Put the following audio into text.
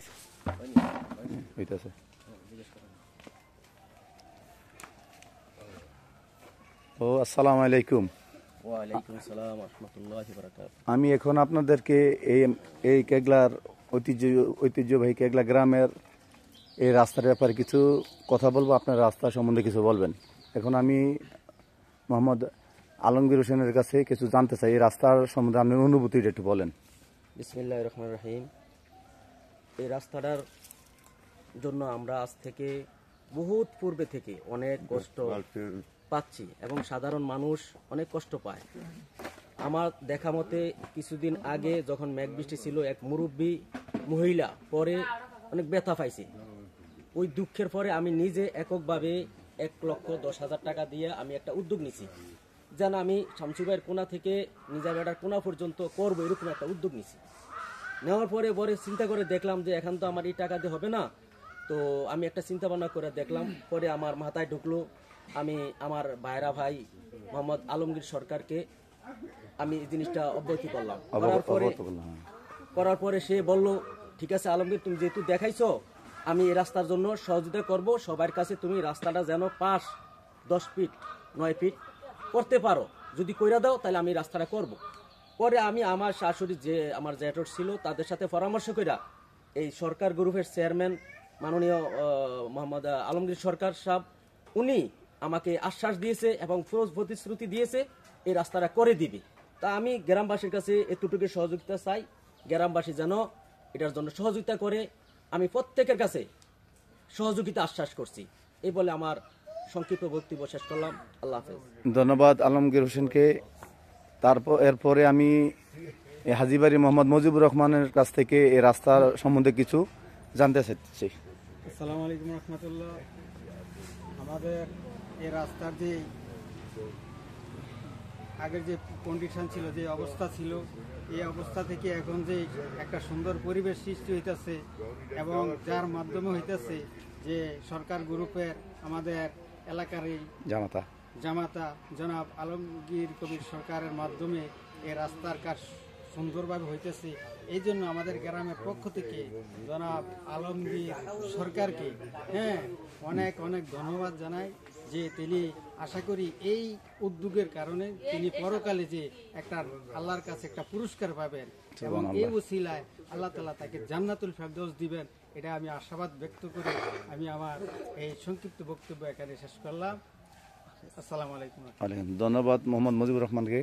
হয়েছে হইতেছে। ও আসসালামু আলাইকুম। ওয়ালাইকুম আসসালাম ওয়া রাহমাতুল্লাহি ওয়া বারাকাতুহু। আমি এখন আপনাদেরকে এই কেগলার ঐতিহ্যবাহী কেগলা গ্রামের এই রাস্তার ব্যাপারে কিছু কথা বলবো, আপনার রাস্তা সম্বন্ধে কিছু বলবেন। এখন আমি মোহাম্মদ আলমগীর হোসেনের কাছে কিছু জানতে চাই, এই রাস্তার সম্বন্ধে আপনার অনুভূতিটা একটু বলেন। বিসমিল্লাহির রহমানির রহিম। এই রাস্তাটার জন্য আমরা আজ থেকে বহুত পূর্বে থেকে অনেক কষ্ট পাচ্ছি এবং সাধারণ মানুষ অনেক কষ্ট পায়। আমার দেখা মতে কিছুদিন আগে যখন মেঘ বৃষ্টি ছিল, এক মুরব্বী মহিলা পরে অনেক ব্যথা পাইছে। ওই দুঃখের পরে আমি নিজে এককভাবে 1,10,000 টাকা দিয়ে আমি একটা উদ্যোগ নিছি, যেন আমি শামসুভাইয়ের কোনা থেকে নিজাবেড়ার কোনা পর্যন্ত করবো, এরকম একটা উদ্যোগ নিছি। নেওয়ার পরে চিন্তা করে দেখলাম যে এখন তো আমার এই টাকা দিয়ে হবে না। তো আমি একটা চিন্তা ভাবনা করে দেখলাম, পরে আমার মাথায় ঢুকলো, আমি আমার ভাইরা ভাই মোহাম্মদ আলমগীর সরকারকে আমি এই জিনিসটা অবগত করলাম। করার পরে সে বলল, ঠিক আছে আলমগীর, তুমি যেহেতু দেখাইছো, আমি এই রাস্তার জন্য সহযোগিতা করব। সবার কাছে তুমি রাস্তাটা যেন 5-10 ফিট 9 ফিট করতে পারো, যদি কইরা দাও তাহলে আমি রাস্তাটা করব। পরে আমি আমার শাশুড়ি যে আমার জ্যাঠর ছিল তাদের সাথে পরামর্শ কইরা এই সরকার গ্রুপের চেয়ারম্যান মাননীয় মোহাম্মদ আলমগীর সরকার সাহেব, উনি আমাকে আশ্বাস দিয়েছে এবং প্রতিশ্রুতি দিয়েছে এই রাস্তাটা করে দিবে। তা আমি গ্রামবাসীর কাছে এতটুকু সহযোগিতা চাই, গ্রামবাসী যেন এটার জন্য সহযোগিতা করে। আমি প্রত্যেকের কাছে সহযোগিতা আশ্বাস করছি। এই বলে আমার সংক্ষিপ্ত বক্তব্য শেষ করলাম। আল্লাহ হাফেজ। ধন্যবাদ আলমগীর হোসেনকে। এরপরে আমি হাজীবাড়ি মোহাম্মদ মুজিবুর রহমানের কাছ থেকে এই রাস্তার সম্বন্ধে কিছু জানতে চাচ্ছি। আসসালামু আলাইকুম রহমতুল্লাহ। আমাদের এই রাস্তার যে আগের যে কন্ডিশন ছিল, যে অবস্থা ছিল, এই অবস্থা থেকে এখন যে একটা সুন্দর পরিবেশ সৃষ্টি হইতেছে এবং যার মাধ্যমে হইতেছে যে সরকার গ্রুপের আমাদের এলাকার এই জামাতা জনাব আলমগীর কবির সরকারের মাধ্যমে এই রাস্তার কাজ সুন্দরভাবে হইতেছে। এই জন্য আমাদের গ্রামের পক্ষ থেকে জনাব আলমগীর সরকারকে অনেক অনেক ধন্যবাদ জানাই, যে তিনি আশা করি এই উদ্যোগের কারণে তিনি পরকালে যে একটা আল্লাহর কাছে একটা পুরস্কার পাবেন এবং এই ওসিলায় আল্লাহ তাআলা তাকে জান্নাতুল ফেরদৌস দিবেন, এটা আমি আশাবাদ ব্যক্ত করে আমি আমার এই সংক্ষিপ্ত বক্তব্য এখানে শেষ করলাম। আসসালামু আলাইকুম। ধন্যবাদ মোহাম্মদ মুজিবুর রহমানকে।